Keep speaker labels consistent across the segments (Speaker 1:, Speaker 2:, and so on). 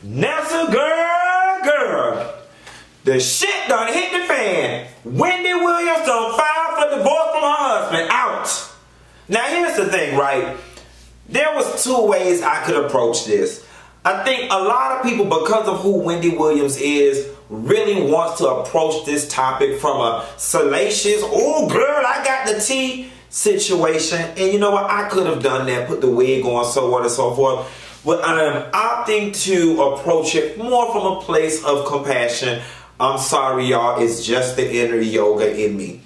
Speaker 1: Nessa girl, the shit done hit the fan. Wendy Williams done filed for divorce from her husband. Out. Now here's the thing, right? There was two ways I could approach this. I think a lot of people, because of who Wendy Williams is, really wants to approach this topic from a salacious, oh girl, I got the tea situation. And you know what? I could have done that, put the wig on, so on and so forth. But I am opting to approach it more from a place of compassion. I'm sorry, y'all. It's just the inner yoga in me.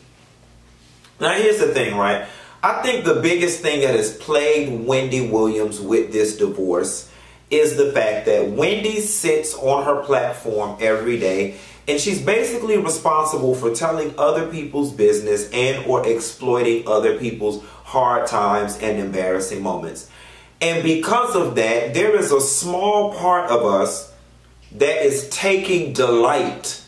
Speaker 1: Now, here's the thing, right? I think the biggest thing that has plagued Wendy Williams with this divorce is the fact that Wendy sits on her platform every day and she's basically responsible for telling other people's business and or exploiting other people's hard times and embarrassing moments. And because of that, there is a small part of us that is taking delight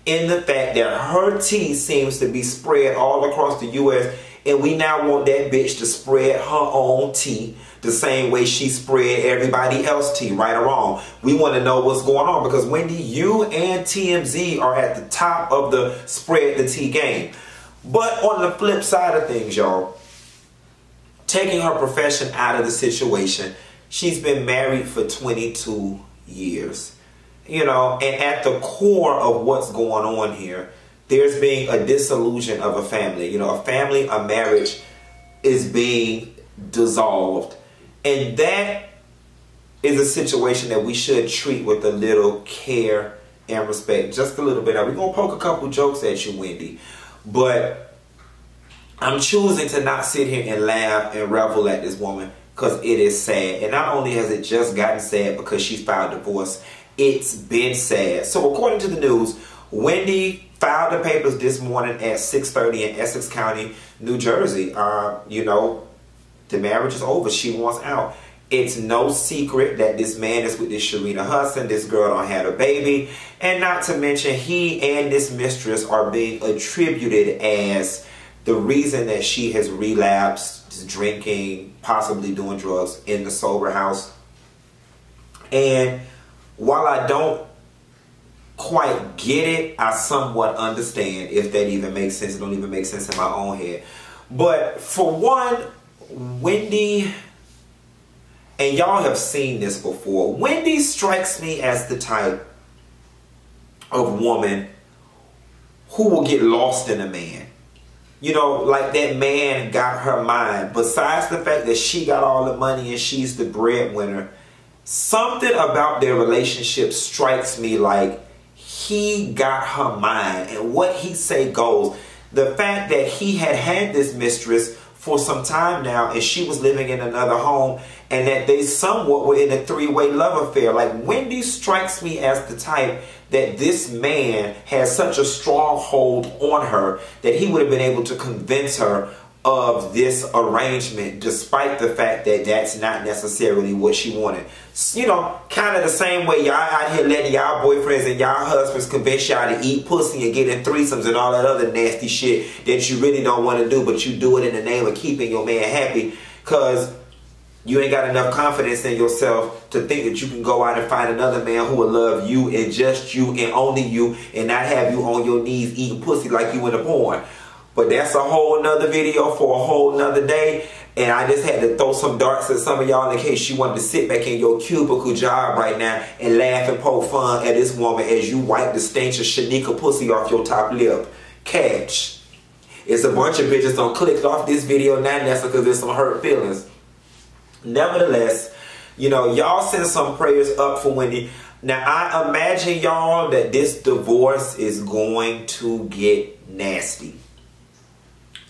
Speaker 1: in the fact that her tea seems to be spread all across the U.S. and we now want that bitch to spread her own tea the same way she spread everybody else's tea, right or wrong. We want to know what's going on because Wendy, you and TMZ are at the top of the spread the tea game. But on the flip side of things, y'all, taking her profession out of the situation, she's been married for 22 years. You know, and at the core of what's going on here, there's being a disillusion of a family. You know, a family, a marriage is being dissolved. And that is a situation that we should treat with a little care and respect. Just a little bit. Now, we're going to poke a couple jokes at you, Wendy. But I'm choosing to not sit here and laugh and revel at this woman because it is sad. And not only has it just gotten sad because she's filed divorce, it's been sad. So according to the news, Wendy filed the papers this morning at 6:30 in Essex County, New Jersey. You know, the marriage is over. She wants out. It's no secret that this man is with this Sharina Hudson. This girl don't have a baby. And not to mention, he and this mistress are being attributed as the reason that she has relapsed, drinking, possibly doing drugs in the sober house. And while I don't quite get it, I somewhat understand, if that even makes sense. It don't even make sense in my own head. But for one, Wendy, and y'all have seen this before, Wendy strikes me as the type of woman who will get lost in a man. You know, like that man got her mind. Besides the fact that she got all the money and she's the breadwinner, something about their relationship strikes me like he got her mind, and what he say goes. The fact that he had this mistress for some time now and she was living in another home, and that they somewhat were in a three-way love affair. Like, Wendy strikes me as the type that this man has such a strong hold on her that he would have been able to convince her of this arrangement, despite the fact that that's not necessarily what she wanted. You know, kind of the same way y'all out here letting y'all boyfriends and y'all husbands convince y'all to eat pussy and get in threesomes and all that other nasty shit that you really don't want to do, but you do it in the name of keeping your man happy because you ain't got enough confidence in yourself to think that you can go out and find another man who will love you and just you and only you and not have you on your knees eating pussy like you in a porn. But that's a whole nother video for a whole nother day. And I just had to throw some darts at some of y'all in case you wanted to sit back in your cubicle job right now and laugh and poke fun at this woman as you wipe the stench of Shanika pussy off your top lip. Catch. It's a bunch of bitches don't click off this video now, that's because there's some hurt feelings. Nevertheless, you know, y'all send some prayers up for Wendy. Now, I imagine, y'all, that this divorce is going to get nasty.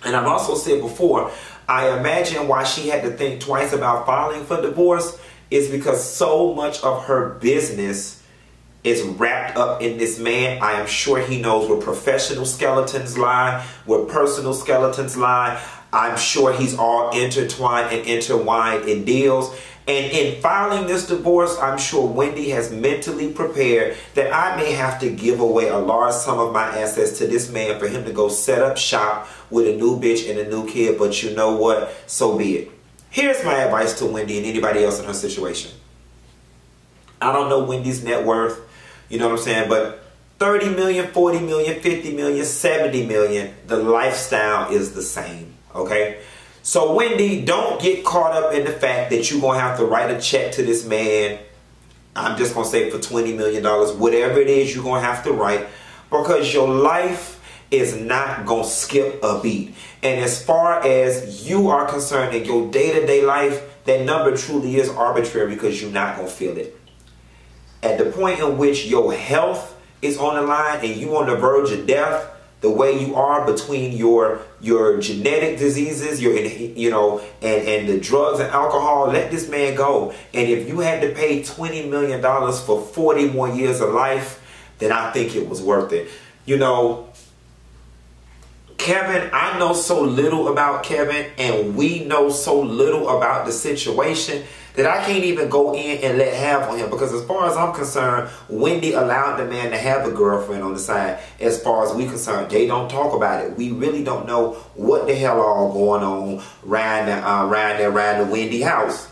Speaker 1: And I've also said before, I imagine why she had to think twice about filing for divorce is because so much of her business is wrapped up in this man. I am sure he knows where professional skeletons lie, where personal skeletons lie. I'm sure he's all intertwined and intertwined in deals. And in filing this divorce, I'm sure Wendy has mentally prepared that I may have to give away a large sum of my assets to this man for him to go set up shop with a new bitch and a new kid. But you know what? So be it. Here's my advice to Wendy and anybody else in her situation. I don't know Wendy's net worth, you know what I'm saying, but 30 million, 40 million, 50 million, 70 million, the lifestyle is the same, okay? So Wendy, don't get caught up in the fact that you're going to have to write a check to this man. I'm just going to say for $20 million, whatever it is you're going to have to write, because your life is not going to skip a beat. And as far as you are concerned in your day-to-day life, that number truly is arbitrary because you're not going to feel it. At the point in which your health is on the line and you on the verge of death, the way you are between your genetic diseases, and the drugs and alcohol, let this man go. And if you had to pay $20 million for 40 more years of life, then I think it was worth it. You know, Kevin, I know so little about Kevin, and we know so little about the situation that I can't even go in and let have on him, because as far as I'm concerned, Wendy allowed the man to have a girlfriend on the side. As far as we concerned, they don't talk about it. We really don't know what the hell all going on around the Wendy house.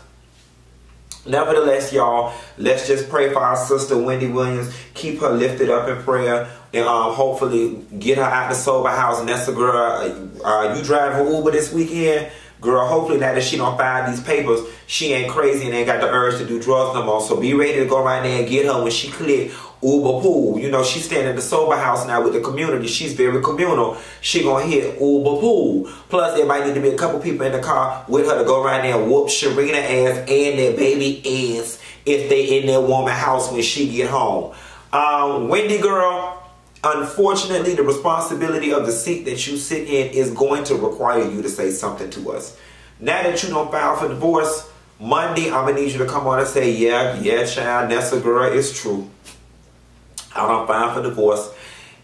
Speaker 1: Nevertheless, y'all, let's just pray for our sister Wendy Williams. Keep her lifted up in prayer, and hopefully get her out the sober house. Nessa, girl, you driving Uber this weekend? Girl, hopefully now that she don't file these papers, she ain't crazy and ain't got the urge to do drugs no more. So be ready to go right there and get her when she click Uber Pool. You know, she's staying in the sober house now with the community. She's very communal. She gonna hit Uber Pool. Plus, there might need to be a couple people in the car with her to go right there and whoop Sharina ass and their baby ass if they in their woman house when she get home. Wendy, girl, unfortunately, the responsibility of the seat that you sit in is going to require you to say something to us. Now that you don't file for divorce, Monday, I'm going to need you to come on and say, yeah, child, Nessa, girl, it's true. I don't file for divorce.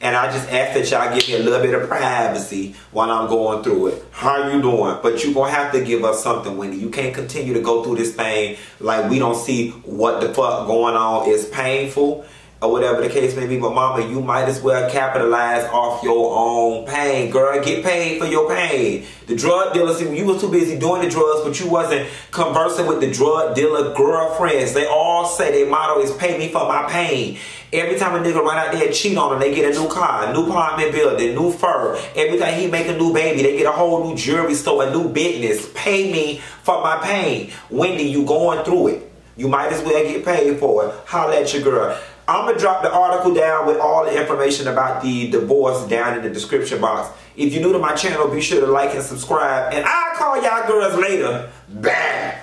Speaker 1: And I just ask that y'all give me a little bit of privacy while I'm going through it. How you doing? But you're going to have to give us something, Wendy. You can't continue to go through this thing like we don't see what the fuck going on. It's painful, or whatever the case may be. But mama, you might as well capitalize off your own pain. Girl, get paid for your pain. The drug dealer, see, you was too busy doing the drugs, but you wasn't conversing with the drug dealer girlfriends. They all say their motto is pay me for my pain. Every time a nigga run out there and cheat on them, they get a new car, a new apartment building, new fur. Every time he make a new baby, they get a whole new jewelry store, a new business. Pay me for my pain. Wendy, you going through it. You might as well get paid for it. Holla at your girl. I'm going to drop the article down with all the information about the divorce down in the description box. If you're new to my channel, be sure to like and subscribe. And I'll call y'all girls later. Bye.